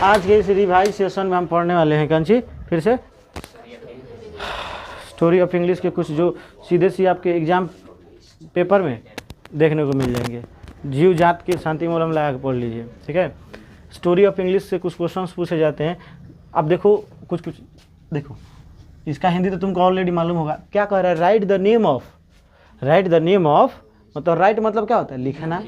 आज के इस रिवाइज सेशन में हम पढ़ने वाले हैं कौन सी, फिर से स्टोरी ऑफ इंग्लिश के कुछ जो सीधे सी आपके एग्जाम पेपर में देखने को मिल जाएंगे। जीव जात के शांति मूलम लगा के पढ़ लीजिए, ठीक है। स्टोरी ऑफ इंग्लिश से कुछ क्वेश्चंस पूछे जाते हैं। अब देखो कुछ देखो, इसका हिंदी तो तुमको ऑलरेडी मालूम होगा। क्या कह रहा है, राइट द नेम ऑफ, मतलब राइट मतलब क्या होता है, लिखना।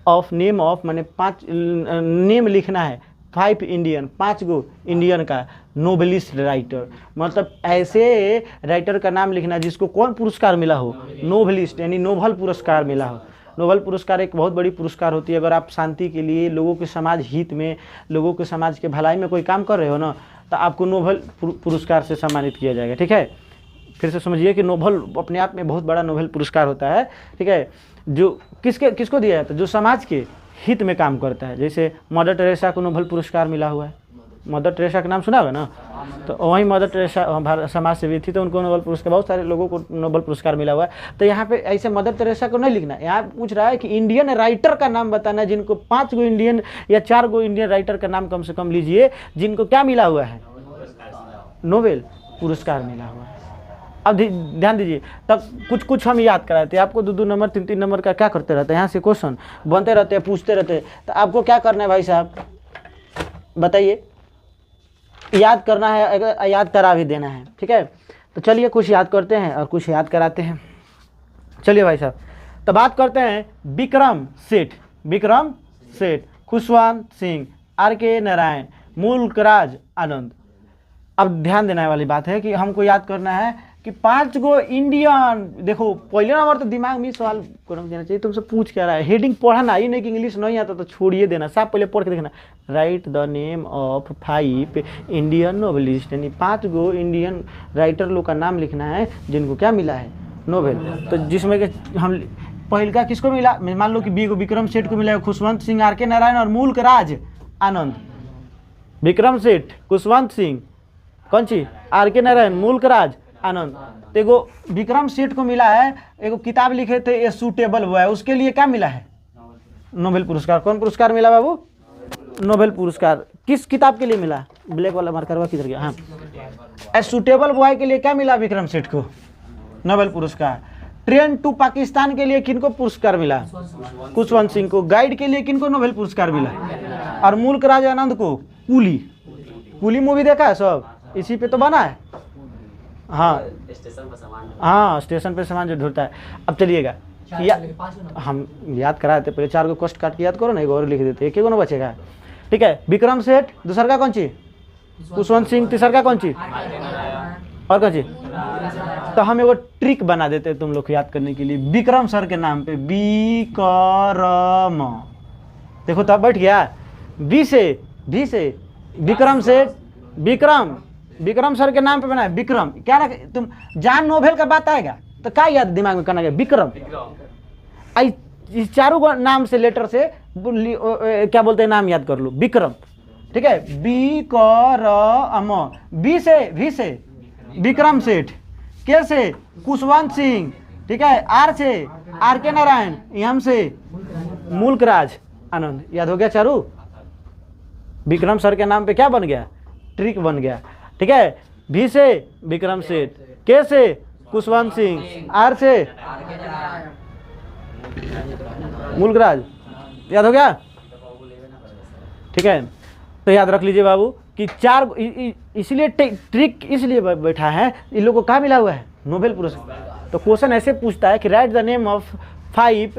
ऑफ नेम ऑफ माने 5 नेम लिखना है, 5 इंडियन, 5 गो इंडियन का नोबलिस्ट राइटर, मतलब ऐसे राइटर का नाम लिखना जिसको कौन पुरस्कार मिला हो, नोबलिस्ट यानी नोबल पुरस्कार मिला हो। नोबल पुरस्कार एक बहुत बड़ी पुरस्कार होती है। अगर आप शांति के लिए, लोगों के समाज हित में, लोगों के समाज के भलाई में कोई काम कर रहे हो ना, तो आपको नोबल पुरस्कार से सम्मानित किया जाएगा, ठीक है। फिर से समझिए कि नोबल अपने आप में बहुत बड़ा नोबल पुरस्कार होता है, ठीक है। जो किसको दिया जाता है, जो समाज के हित में काम करता है। जैसे मदर टेरेसा को नोबल पुरस्कार मिला हुआ है। मदर टेरेसा का नाम सुना हुआ ना, तो वहीं मदर टेरेसा समाज सेवी थी, तो उनको नोबल पुरस्कार, बहुत सारे लोगों को नोबल पुरस्कार मिला हुआ है। तो यहाँ पे ऐसे मदर टेरेसा को नहीं लिखना, यहाँ पूछ रहा है कि इंडियन राइटर का नाम बताना है, जिनको 5 गो इंडियन या 4 गो इंडियन राइटर का नाम कम से कम लीजिए, जिनको क्या मिला हुआ है, नोबेल पुरस्कार मिला हुआ है। अब ध्यान दीजिए, तब कुछ हम याद कराए थे आपको, 2-2 नंबर 3-3 नंबर का क्या करते रहते हैं, यहाँ से क्वेश्चन बनते रहते हैं, पूछते रहते हैं। तो आपको क्या करना है भाई साहब, बताइए। याद करना है, अगर याद करा भी देना है, ठीक है। तो चलिए कुछ याद करते हैं और कुछ याद कराते हैं। चलिए भाई साहब, तो बात करते हैं विक्रम सेठ, खुशवंत सिंह, R.K. नारायण, मुल्कराज आनंद। अब ध्यान देने वाली बात है कि हमको याद करना है कि 5 गो इंडियन। देखो पहले नंबर तो दिमाग में सवाल को देना चाहिए, तुमसे पूछ क्या रहा है, हेडिंग पढ़ना, ये नहीं कि इंग्लिश नहीं आता तो छोड़िए देना, सब पहले पढ़ के देखना। Right the name of 5 Indian novelist, यानी 5 गो इंडियन राइटर लोग का नाम लिखना है जिनको क्या मिला है, नोबेल। तो जिसमें कि हम पहले का किसको मिला, मान लो कि विक्रम सेठ को मिला है, खुशवंत सिंह, R.K. नारायण और मुल्कराज आनंद। विक्रम सेठ, खुशवंत सिंह, कौन सी, R.K. नारायण, मुल्कराज आनंद। तो एगो विक्रम सेठ को मिला है, एगो किताब लिखे थे ए सूटेबल बॉय, उसके लिए क्या मिला है, नोबेल पुरस्कार। कौन पुरस्कार मिला बाबू, नोबेल पुरस्कार। किस किताब के लिए मिला, ब्लैक वाला मार्कर किधर गया, हाँ, ए सूटेबल बॉय के लिए क्या मिला विक्रम सेठ को, नोबेल पुरस्कार। ट्रेन टू पाकिस्तान के लिए किनको पुरस्कार मिला, खुशवंत सिंह को। गाइड के लिए किनको नोबेल पुरस्कार मिला, और मुल्कराज आनंद को कुली मूवी देखा है सब, इसी पे तो बना है। हाँ स्टेशन पे सामान जो ढूंढता है। अब चलिएगा, हम याद कराए थे, पहले 4 को कष्ट काट के याद करो ना, एक और लिख देते, एक ना बचेगा, ठीक है। विक्रम सेठ, दूसरा का कौन सी, खुशवंत सिंह, तीसरा का कौन सी, और कौन सी। तो हम एगो ट्रिक बना देते हैं तुम लोग को याद करने के लिए, विक्रम सर के नाम पे, विक्रम, देखो तब बैठ गया। वी से विक्रम सेठ, विक्रम सर के नाम पे बना है विक्रम। क्या रखे तुम, जहां नोबेल का बात आएगा तो क्या याद दिमाग में करना है, विक्रम। इस 4 नाम से, लेटर से क्या बोलते हैं, नाम याद कर लो, विक्रम, ठीक है। विक्रम, वी से विक्रम सेठ, के से खुशवंत सिंह, ठीक है। R से R.K. नारायण, M से मुल्कराज आनंद। याद हो गया 4? विक्रम सर के नाम पे क्या बन गया, ट्रिक बन गया, ठीक है। V से विक्रम सेठ, के से खुशवंत सिंह, R से मुल्कराज। याद हो गया, ठीक है। तो याद रख लीजिए बाबू कि 4, इसलिए ट्रिक इसलिए बैठा है, इन लोगों को क्या मिला हुआ है, नोबेल पुरस्कार। तो क्वेश्चन ऐसे पूछता है कि write the name of 5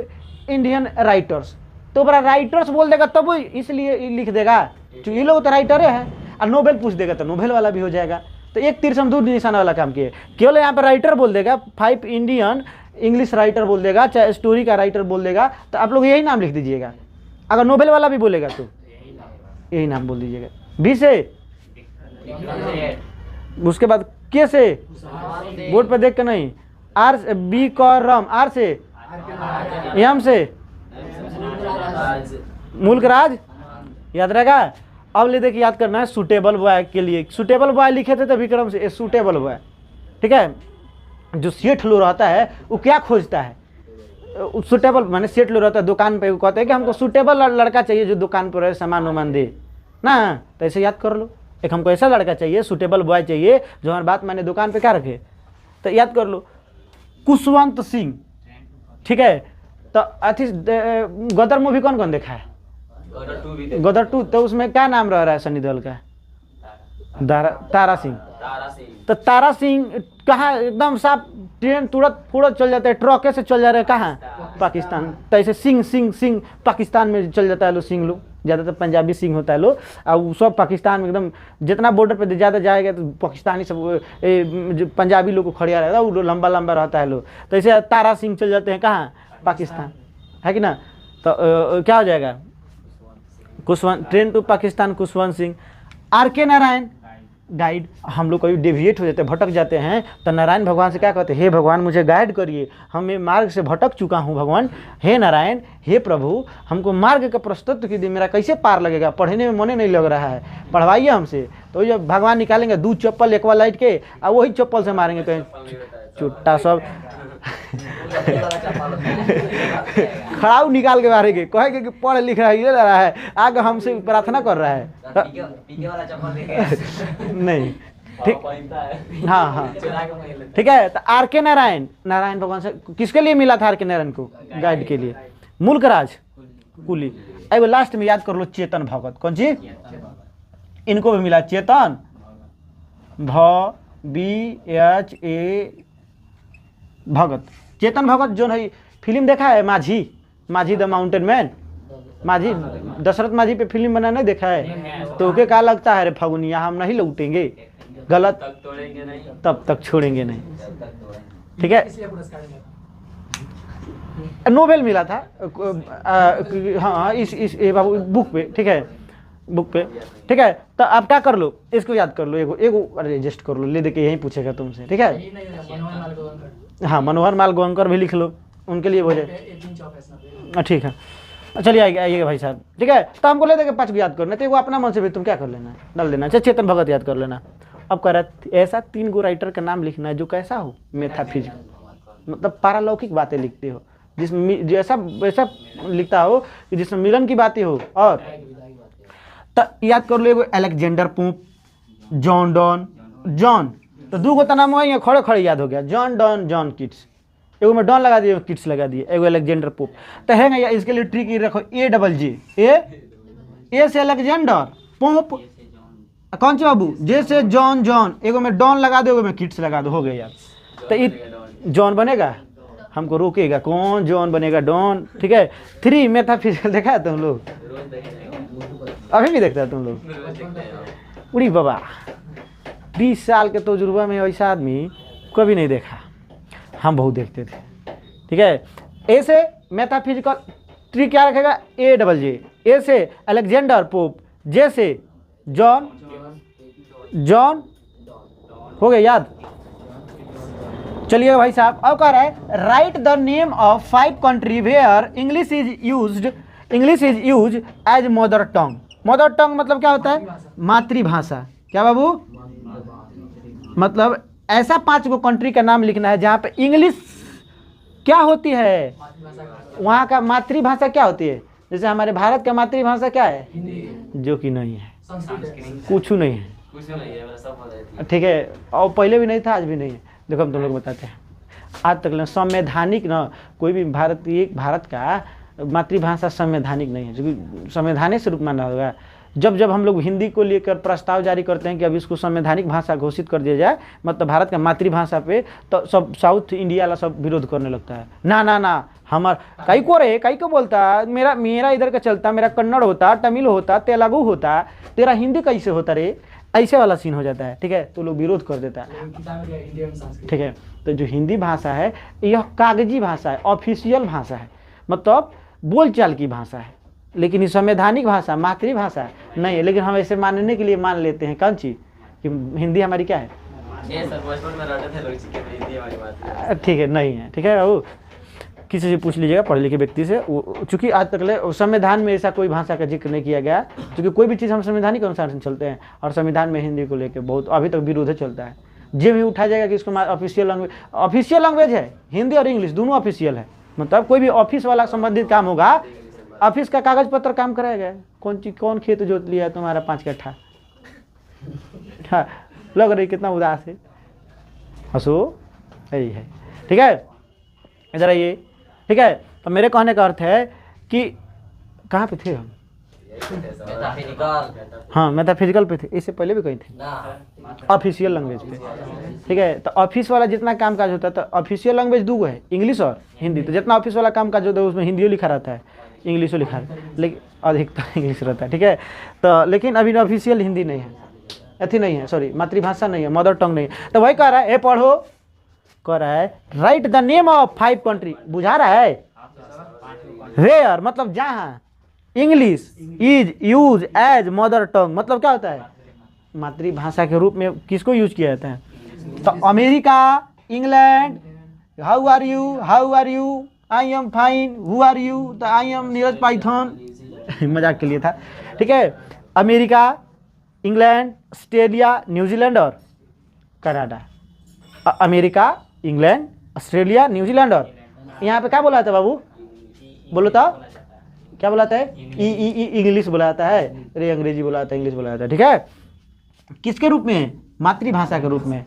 Indian writers, तो बड़ा राइटर्स बोल देगा तब वो इसलिए लिख देगा, ये लोग तो राइटर है, और नोबेल पूछ देगा तो नोबेल वाला भी हो जाएगा। तो एक तीर से 2 निशाना वाला काम किए। केवल यहाँ पर राइटर बोल देगा, 5 इंडियन इंग्लिश राइटर बोल देगा, चाहे स्टोरी का राइटर बोल देगा, तो आप लोग यही नाम लिख दीजिएगा। अगर नोबेल वाला भी बोलेगा तो यही नाम बोल दीजिएगा। बी से, उसके बाद के से, बोर्ड पर देख के नहीं, R से विक्रम, R से M से मुल्कराज। याद रहेगा। अब ले देखिए, याद करना है सूटेबल बॉय के लिए। सूटेबल बॉय लिखे थे तो विक्रम से सूटेबल बॉय, ठीक है। जो सेठ लो रहता है वो क्या खोजता है, सूटेबल माने सेठ लो रहता है दुकान पे, वो कहता है कि हमको सूटेबल लड़का चाहिए जो दुकान पर रहे, सामान वामान दे, ना, तो ऐसे याद कर लो। एक हमको ऐसा लड़का चाहिए, सूटेबल बॉय चाहिए जो हमारी बात मैंने दुकान पे क्या रखे, तो याद कर लो कुशवंत सिंह, ठीक है। तो अथी गदर मूवी कौन कौन देखा है? गदर 2, तो उसमें क्या नाम रह रहा है सनी देओल का? तारा सिंह। तो तारा सिंह कहाँ एकदम साफ ट्रेन तुरंत पूरत चल जाता है, ट्रके से चल जा रहे हैं कहाँ? पाकिस्तान। तो ऐसे सिंह पाकिस्तान में चल जाता है लो, सिंह लोग ज़्यादातर पंजाबी सिंह होता है लो, और वो सब पाकिस्तान में एकदम जितना बॉर्डर पे ज़्यादा जाएगा तो पाकिस्तानी सब जो पंजाबी लोग को खड़िया रहता है, वो लंबा लंबा रहता है लो। तो ऐसे तारा सिंह चल जाते हैं कहाँ? पाकिस्तान, है कि ना। तो क्या हो जाएगा? Khushwant, Train to Pakistan Khushwant Singh. RK Narayan Guide. हम लोग कभी डेविएट हो जाते हैं, भटक जाते हैं, तो नारायण भगवान से क्या कहते हैं? हे भगवान मुझे गाइड करिए, हम ये मार्ग से भटक चुका हूँ भगवान, हे नारायण, हे प्रभु हमको मार्ग का प्रस्तुत कीजिए, मेरा कैसे पार लगेगा, पढ़ने में मन नहीं लग रहा है, पढ़वाइए हमसे। तो जब भगवान निकालेंगे 2 चप्पल एक्वा लाइट के, और वही चप्पल से मारेंगे कहीं चुट्टा सब खड़ाऊ निकाल के मारेंगे, कहेंगे कि पढ़ लिख रहा है आगे हमसे प्रार्थना कर रहा है। नहीं ठीक, हाँ ठीक है। तो RK नारायण, नारायण भगवान से किसके लिए मिला था? RK नारायण को गाइड के लिए। मुल्कराज कुली। अब लास्ट में याद कर लो चेतन भगत। कौन सी? इनको भी मिला चेतन भगत। चेतन भगत जो है फिल्म देखा है माझी द माउंटेन मैन, माझी दशरथ माझी पे फिल्म बना नहीं देखा है? तो क्या लगता है रे फगुनिया हम नहीं लौटेंगे, गलत तब तक छोड़ेंगे नहीं, ठीक है। नोबेल मिला था हाँ इस बाबू बुक पे, ठीक है, बुक पे, ठीक है। तो आप क्या कर लो, इसको याद कर लो, एगो एडजस्ट कर लो, ले दे के यही पूछेगा तुमसे, ठीक है। हाँ मनोहर माल गोवंकर भी लिख लो, उनके लिए हो जाए, ठीक है। चलिए आइएगा भाई साहब, ठीक है। तो हमको ले देके 5 भी याद करना, तो वो अपना मन से भी तुम क्या कर लेना, डाल देना। अच्छा चेतन भगत याद कर लेना। अब कह रहा है ऐसा 3 गो राइटर का नाम लिखना है जो कैसा हो, मेथाफिजिक्स, मतलब पारलौकिक बातें लिखते हो, जिसमें जैसा वैसा लिखता हो कि जिसमें मिलन की बातें हो। और तो याद कर लो एगो Alexander pope, John Donne, John, तो 2 गो तो नाम वही खड़े खड़े याद हो गया, जॉन डॉन जॉन किट्स, एगो में डॉन लगा दिए, किट्स लगा दिए, एगो अलेक्जेंडर पोप। तो है ना इसके लिए ट्रिक रखो AJJ, ए से अलेक्जेंडर, पोप कौन सी बाबू, जे से जॉन, एगो में डॉन लगा दो, एगो में किट्स लगा दो, हो गया यार। तो ये जॉन बनेगा, हमको रोकेगा कौन? जॉन बनेगा डॉन, ठीक है। 3 मेथाफिजिकल देखा है तुम लोग? अभी भी देखता है तुम लोग? उड़ी बाबा 20 साल के तजुर्बा में ऐसा आदमी कभी नहीं देखा, हम बहुत देखते थे, ठीक है। ए से मेथाफिजिकल ट्री क्या रखेगा? AJJ, ए से अलेक्जेंडर पोप, जे से जॉन, हो गया याद। चलिए भाई साहब, अब कह रहा है write the name of 5 country where English is used as mother tongue. Mother tongue मतलब क्या होता है? मातृभाषा। क्या बाबू? मतलब ऐसा 5 गो कंट्री का नाम लिखना है जहाँ पे इंग्लिश क्या होती है, वहाँ का मातृभाषा क्या होती है। जैसे हमारे भारत का मातृभाषा क्या है? जो कि नहीं है, कुछ नहीं है, ठीक है। और पहले भी नहीं था, आज भी नहीं है। देखो हम तुम लोग बताते हैं, आज तक ना संवैधानिक ना कोई भी भारत का मातृभाषा संवैधानिक नहीं है, क्योंकि संवैधानिक से रूप माना होगा। जब हम लोग हिंदी को लेकर प्रस्ताव जारी करते हैं कि अब इसको संवैधानिक भाषा घोषित कर दिया जाए, मतलब भारत का मातृभाषा पे, तो सब साउथ इंडिया वाला सब विरोध करने लगता है। ना कई को बोलता मेरा इधर का चलता, मेरा कन्नड़ होता, तमिल होता, तेलुगु होता, तेरा हिंदी कैसे होता रे, ऐसे वाला सीन हो जाता है, ठीक है। तो लोग विरोध कर देता है, ठीक है। तो जो हिंदी भाषा है यह कागजी भाषा है, ऑफिशियल भाषा है, मतलब बोलचाल की भाषा है, लेकिन ये संवैधानिक भाषा मातृभाषा नहीं है। लेकिन हम ऐसे मानने के लिए मान लेते हैं कौन चीज़ कि हिंदी हमारी क्या है, ठीक है, नहीं है, ठीक है। वो किसी से पूछ लीजिएगा पढ़े लिखे व्यक्ति से, चूँकि आज तक संविधान में ऐसा कोई भाषा का जिक्र नहीं किया गया, क्योंकि कोई भी चीज़ हम संविधान के अनुसार से चलते हैं, और संविधान में हिंदी को लेकर बहुत अभी तक विरोध चलता है। जे भी उठा जाएगा कि इसको ऑफिशियल लैंग्वेज है, हिंदी और इंग्लिश दोनों ऑफिशियल है, मतलब कोई भी ऑफिस वाला संबंधित काम होगा ऑफिस का कागज पत्र काम कराएगा। कौन खेत जोत लिया है तुम्हारा 5 कट्ठा? हाँ, लग रही कितना उदास है, हंसो, यही है। ठीक है, इधर आइए। ठीक है, तो मेरे कहने का अर्थ है कि कहाँ पे थे हम? हाँ, मेटाफिजिकल पे थे, इससे पहले भी कहीं थे, ऑफिशियल लैंग्वेज पे। ठीक है, तो ऑफिस वाला जितना काम काज होता है, तो ऑफिशियल लैंग्वेज 2 है, इंग्लिश और हिंदी। तो जितना ऑफिस वाला काम काज होता है उसमें हिंदी लिखा रहता है, इंग्लिशो लिखा रहता है, लेकिन अधिकतर इंग्लिश रहता है। ठीक है, तो लेकिन अभी ऑफिशियल हिंदी नहीं है, अथी नहीं है, सॉरी, मातृभाषा नहीं है, मदर टंग नहीं है। तो वही कह रहा है, पढ़ो, कह रहा है write the name of 5 country. बुझा रहा है? वेयर मतलब जहाँ English is use as mother tongue, मतलब क्या होता है? मातृभाषा के रूप में किसको यूज किया जाता है? तो America, England, how are you, I am fine, who are you, तो आई एम नीरज पाइथन, मजाक के लिए था। ठीक है, अमेरिका, इंग्लैंड, ऑस्ट्रेलिया, न्यूजीलैंड और Canada. America, England, Australia, New Zealand और यहाँ पे क्या बोला था बाबू? बोलो तो क्या बुलाता है? इंग्लिश बुलाता है, अरे अंग्रेजी बुलाता है, इंग्लिश बुलाता है। ठीक है, किसके रूप में? मातृभाषा के रूप में।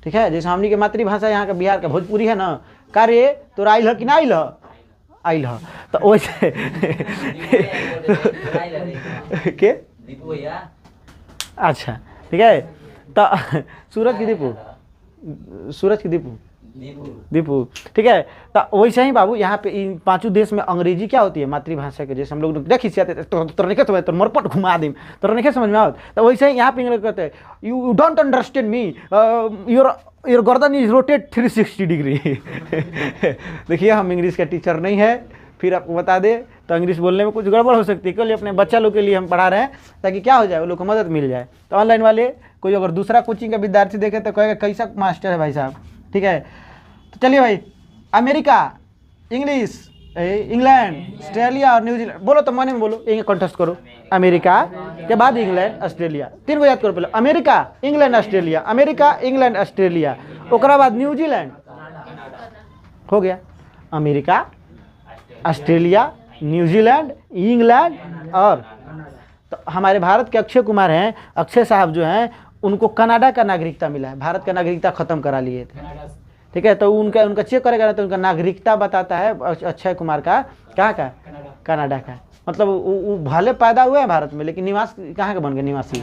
ठीक है, जैसे हमनी के मातृभाषा यहाँ का बिहार का भोजपुरी है ना, कार्य तो आइल है कि ना आइल है? आइल है। तो वैसे के अच्छा, ठीक है, तो सूरज की दीपू दीपू। ठीक है, तो वैसे ही बाबू यहाँ पे इन 5 देश में अंग्रेजी क्या होती है? मातृभाषा के। जैसे हम लोग देखी तो मरपट घुमा दी, तो नहीं समझ में आओ, तो वैसे ही यहाँ पे इंग्लिश कहते हैं, you don't understand me, your गर्दन इज रोटेट 360 डिग्री। देखिए, हम इंग्लिश के टीचर नहीं है, फिर आपको बता दे तो इंग्लिश बोलने में कुछ गड़बड़ हो सकती है, केवल अपने बच्चा लोग के लिए हम पढ़ा रहे हैं, ताकि क्या हो जाए, वो लोग को मदद मिल जाए। तो ऑनलाइन वाले कोई अगर दूसरा कोचिंग का विद्यार्थी देखे तो कहेगा कैसा मास्टर है भाई साहब। ठीक है, तो चलिए भाई, अमेरिका, इंग्लिश, इंग्लैंड, ऑस्ट्रेलिया और न्यूजीलैंड। बोलो तो मने में बोलो, ये कंटेस्ट करो। अमेरिका के बाद इंग्लैंड, ऑस्ट्रेलिया, 3 को याद करो पहले। America, England, Australia, America, England, Australia, ओकरा बाद न्यूजीलैंड हो गया। अमेरिका, ऑस्ट्रेलिया, न्यूजीलैंड, इंग्लैंड और तो हमारे भारत के अक्षय कुमार हैं, अक्षय साहब जो हैं, उनको कनाडा का नागरिकता मिला है। भारत का नागरिकता खत्म करा लिए थे। ठीक है, तो उनका चेक करेगा ना, तो उनका नागरिकता बताता है अक्षय कुमार का, कहाँ का? कनाडा का। मतलब वो भले पैदा हुए हैं भारत में, लेकिन निवास कहाँ का बन गए? निवासी।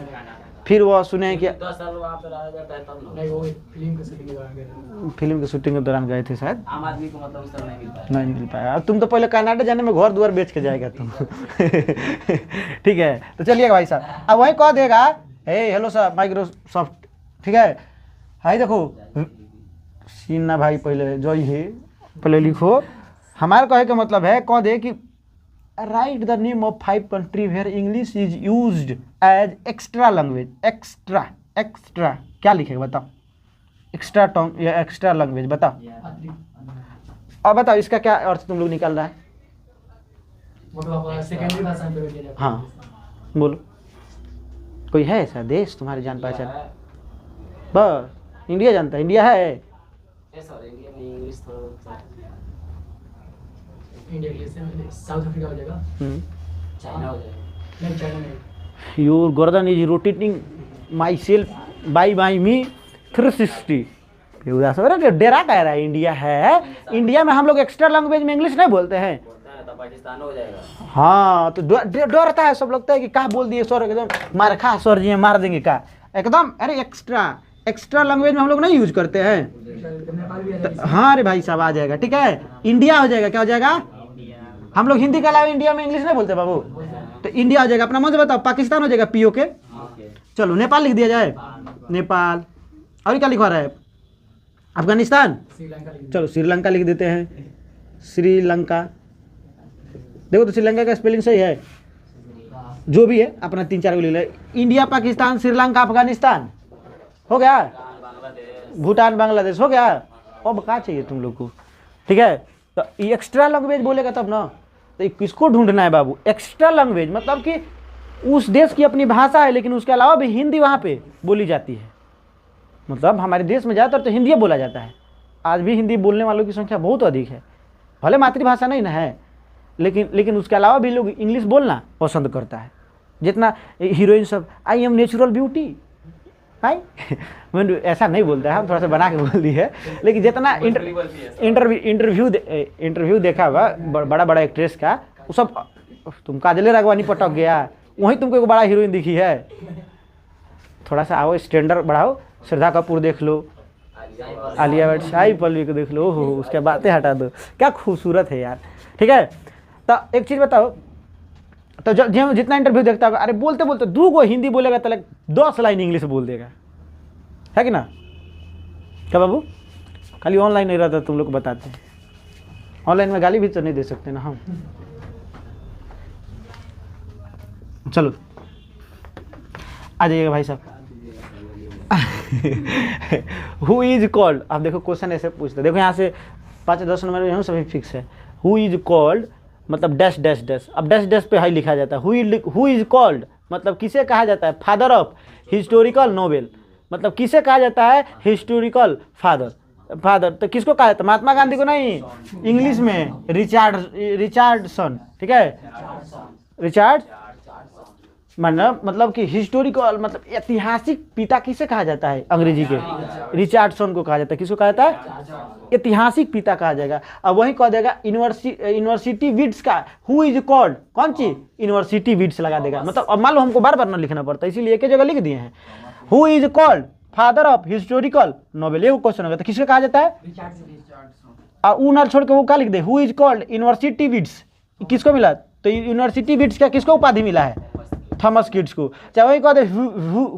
फिर वो सुने कि 10 साल वहाँ पे रहा जाता है, तब नहीं, वो फिल्म की शूटिंग के दौरान गए थे शायद। आम आदमी को मतलब उस तरह नहीं मिल पाया। अब तुम तो पहले कनाडा जाने में घर द्वार बेच के जाएगा तुम। ठीक है, तो चलिएगा भाई साहब, अब वही कह देगा, हे हेलो सर माइक्रोसॉफ्ट। ठीक है, हाई देखो सीना भाई, पहले जो है पहले लिखो। हमारे कहे का मतलब है, कह दे कि write the name of 5 country where English is used as extra language. Extra क्या लिखेगा बताओ? एक्स्ट्रा टर्म या एक्स्ट्रा लैंग्वेज बताओ। अब बताओ इसका क्या अर्थ तुम लोग निकाल रहा है? हाँ बोलो, कोई है ऐसा देश तुम्हारे जान पहचान? बस इंडिया जानता है, इंडिया है। साउथ अफ्रीका हो जाएगा, चाइना हो जाएगा, नहीं चाइना नहीं। योर गर्दन is rotating myself by me 360। डेरा कह रहा है इंडिया है। इंडिया में हम लोग एक्स्ट्रा लैंग्वेज में इंग्लिश नहीं बोलते हैं, तो पाकिस्तान हो जाएगा। हाँ, तो डरता है सब, लगता है कि क्या बोल दिए सर, एकदम मार खा सर जी मार देंगे का एकदम। अरे एक्स्ट्रा लैंग्वेज में हम लोग नहीं यूज करते हैं। तो हाँ अरे भाई साहब आ जाएगा। ठीक है, इंडिया हो जाएगा। क्या हो जाएगा? हम लोग हिंदी के अलावा इंडिया में इंग्लिश नहीं बोलते बाबू, तो इंडिया हो जाएगा। अपना मन से बताओ। पाकिस्तान हो जाएगा पीओ के। चलो नेपाल लिख दिया जाए, नेपाल। और क्या लिखवा रहा है? अफगानिस्तान। चलो श्रीलंका लिख देते हैं, श्रीलंका। देखो तो श्रीलंका का स्पेलिंग सही है, जो भी है अपना 3-4 को लिख ले। इंडिया, पाकिस्तान, श्रीलंका, अफगानिस्तान हो गया। भूटान, बांग्लादेश हो गया। अब क्या चाहिए तुम लोग को? ठीक है, तो ये एक्स्ट्रा लैंग्वेज बोलेगा तब ना। तो किसको ढूंढना है बाबू? एक्स्ट्रा लैंग्वेज मतलब कि उस देश की अपनी भाषा है, लेकिन उसके अलावा भी हिंदी वहाँ पे बोली जाती है। मतलब हमारे देश में ज़्यादातर तो हिंदी बोला जाता है। आज भी हिंदी बोलने वालों की संख्या बहुत अधिक है, भले मातृभाषा नहीं ना है, लेकिन उसके अलावा भी लोग इंग्लिश बोलना पसंद करता है। जितना हीरोइन सब आई एम नेचुरल ब्यूटी भाई मैंने ऐसा नहीं बोलता है, हम थोड़ा सा बना के बोल दी है, लेकिन जितना इंटरव्यू देखा हुआ बड़ा बड़ा एक्ट्रेस का, वो सब तुम काजले राघवानी पटक गया, वहीं तुमको एक बड़ा हीरोइन दिखी है। थोड़ा सा आओ स्टैंडर्ड बढ़ाओ, श्रद्धा कपूर देख लो, आलिया भट्ट, साई पल्लवी को देख लो, ओहो उसके बातें हटा दो, क्या खूबसूरत है यार। ठीक है, तो एक चीज़ बताओ, तो जब जितना इंटरव्यू देखता होगा, अरे बोलते बोलते 2 गो हिंदी बोलेगा तो 10 लाइन इंग्लिश बोल देगा, है कि ना? क्या बाबू, खाली ऑनलाइन नहीं रहता, तुम लोग को बताते हैं, ऑनलाइन में गाली भी तो नहीं दे सकते ना हम। चलो आ जाइएगा भाई साहब। हु इज कॉल्ड, आप देखो क्वेश्चन ऐसे पूछते, देखो यहाँ से 5-10 नंबर यहाँ सभी फिक्स है। हु इज कॉल्ड मतलब डैश डैश डैश, अब डैश डैश पे हाई लिखा जाता है। हु इज कॉल्ड मतलब किसे कहा जाता है? फादर ऑफ हिस्टोरिकल नोवेल, मतलब किसे कहा जाता है? Historical father. तो किसको कहा जाता है? महात्मा गांधी को नहीं, इंग्लिश में रिचार्डसन। ठीक है, रिचार्ड मतलब कि हिस्टोरिकल मतलब ऐतिहासिक पिता किसे कहा जाता है? अंग्रेजी के रिचार्डसन को कहा जाता है। किसको कहा जाता है? ऐतिहासिक पिता कहा जाएगा। अब वही कह देगा यूनिवर्सिटी विड्स का हु इज कॉल्ड, कौन सी? यूनिवर्सिटी विड्स लगा देगा। मतलब अब मान लो हमको बार बार ना लिखना पड़ता है, इसीलिए एक ही जगह लिख दिए हैं। Who is called father of historical novel, ये क्वेश्चन होगा तो किसको कहा जाता है? ऊ ना छोड़ के वो क्या लिख दे? हु इज कॉल्ड यूनिवर्सिटी विड्स, किसको मिला? तो यूनिवर्सिटी विड्स का किसको उपाधि मिला है? थॉमस किड्स को। चाहे वही कह दे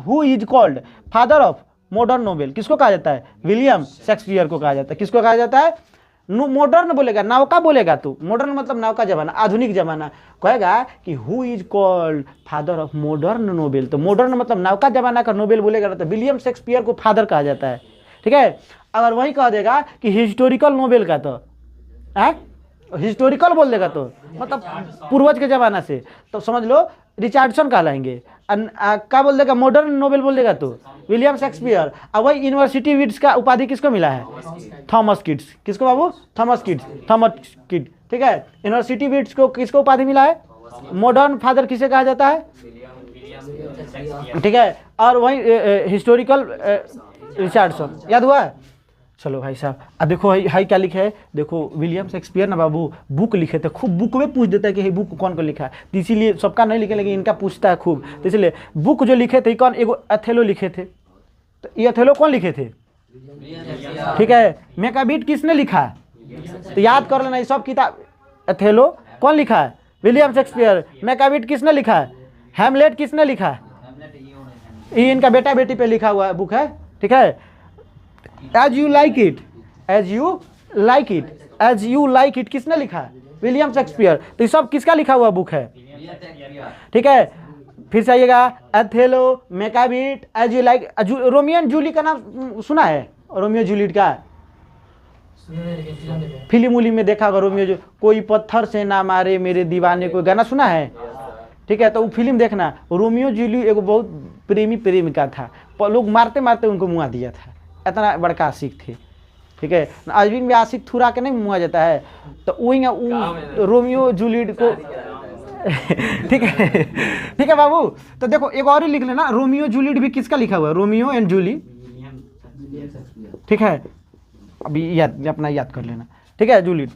who is called father of modern novel, किसको कहा जाता है? विलियम शेक्सपियर को कहा जाता है। किसको कहा जाता है? मॉडर्न बोलेगा, नौका बोलेगा तू, मॉडर्न मतलब नौका जमाना, आधुनिक जमाना। कहेगा कि who is called father of modern novel, तो मॉडर्न मतलब नौका जमाना का नोवेल बोलेगा तो विलियम शेक्सपियर को फादर कहा जाता है। ठीक है, अगर वही कह देगा कि हिस्टोरिकल नोवेल का, तो हिस्टोरिकल बोल देगा तो मतलब पूर्वज के जमाना से, तो समझ लो रिचार्डसन कहलाएंगे। क्या बोल देगा? मॉडर्न नोवेल बोल देगा तो विलियम शेक्सपियर। अब वही यूनिवर्सिटी विड्स का उपाधि किसको मिला है? Thomas kids. किसको बाबू? Thomas kid. ठीक है, यूनिवर्सिटी विड्स को किसको उपाधि मिला है? मॉडर्न फादर किसे कहा जाता है? ठीक है, और वही हिस्टोरिकल रिचार्डसन। याद हुआ? चलो भाई साहब, अब देखो हाई क्या लिखा है, देखो विलियम शेक्सपियर ना बाबू बुक लिखे थे, खूब बुक में पूछ देता है कि ये बुक कौन को लिखा है, तो इसीलिए सबका नहीं लिखे लेकिन इनका पूछता है खूब, तो इसलिए बुक जो लिखे थे कौन? एगो अथेलो लिखे थे। तो ये अथेलो कौन लिखे थे? ठीक है, मैकाबीट किसने लिखा है? तो याद कर लेना, ये सब किताब। अथेलो कौन लिखा है? William Shakespeare. मैकाबीट किसने लिखा है? हैमलेट किसने लिखा है? ये इनका बेटा बेटी पे लिखा हुआ बुक है। ठीक है, एज यू लाइक इट, किसने लिखा है? William Shakespeare. तो ये सब किसका लिखा हुआ बुक है? ठीक है, फिर से आइएगा, Othello, Macbeth, as you like. Romeo and Juliet का नाम सुना है? रोमियो जूलियट का फिल्म उली में देखा होगा, रोमियो जो कोई पत्थर से ना मारे मेरे दीवाने को, गाना सुना है? ठीक है, तो वो फिल्म देखना, रोमियो जूली एक बहुत प्रेमिका था, लोग मारते मारते उनको मुआ दिया था, इतना बड़का आशिक थे। ठीक है, आज भी आशिक थुरा के नहीं मुआ जाता है, तो वही रोमियो जूलियट को ठीक है बाबू। तो देखो एक और ही लिख लेना, रोमियो जूलियट भी किसका लिखा हुआ है? Romeo and Juliet. ठीक है, अभी अपना याद कर लेना। ठीक है, जूलियट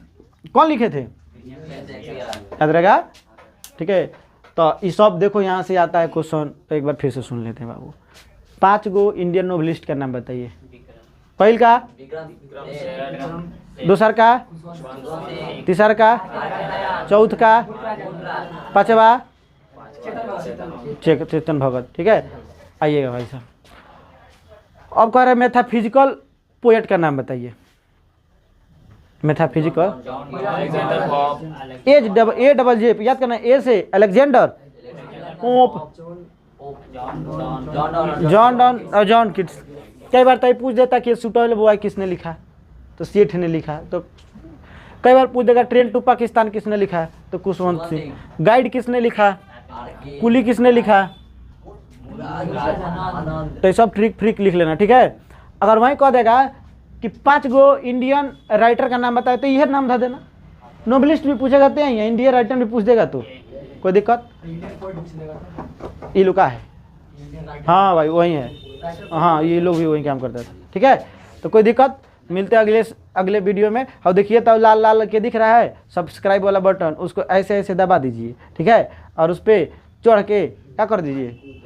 कौन लिखे थे? याद रहेगा? ठीक है, तो ये सब देखो यहाँ से आता है क्वेश्चन, तो एक बार फिर से सुन लेते हैं बाबू। 5 गो इंडियन नोवेलिस्ट का नाम बताइए। पहल का, दूसर का, तीसर का, चौथ का, पांचवा चेतन भगत। ठीक है, आइएगा भाई साहब। अब कह रहे हैं मेथाफिजिकल पोएट का नाम बताइए। मेथाफिजिकल AJ, याद करना, ए से अलेक्जेंडर पोप, जॉन किट्स। कई बार तो पूछ देता कि सुटेबल बॉय किसने लिखा, तो सेठ ने लिखा। तो कई बार पूछ देगा ट्रेन टू पाकिस्तान किसने लिखा, तो कुशवंत सिंह। गाइड किसने लिखा, कुली किसने लिखा। तो ये सब ट्रिक लिख लेना। ठीक है, अगर वहीं कह देगा कि 5 गो इंडियन राइटर का नाम बताए, तो यह नाम था देना, नोबलिस्ट भी पूछेगा तो यही है, इंडिया राइटर भी पूछ देगा तो कोई दिक्कत। इंडियन पोएट पूछ लेगा, ये लोग का है, इंडियन राइटर, हाँ भाई वही है, हाँ ये लोग भी वही काम करते थे। ठीक है, तो कोई दिक्कत, मिलते हैं अगले वीडियो में। और देखिए तो लाल लाल के दिख रहा है सब्सक्राइब वाला बटन, उसको ऐसे ऐसे दबा दीजिए। ठीक है, और उस पर चढ़ के क्या कर दीजिए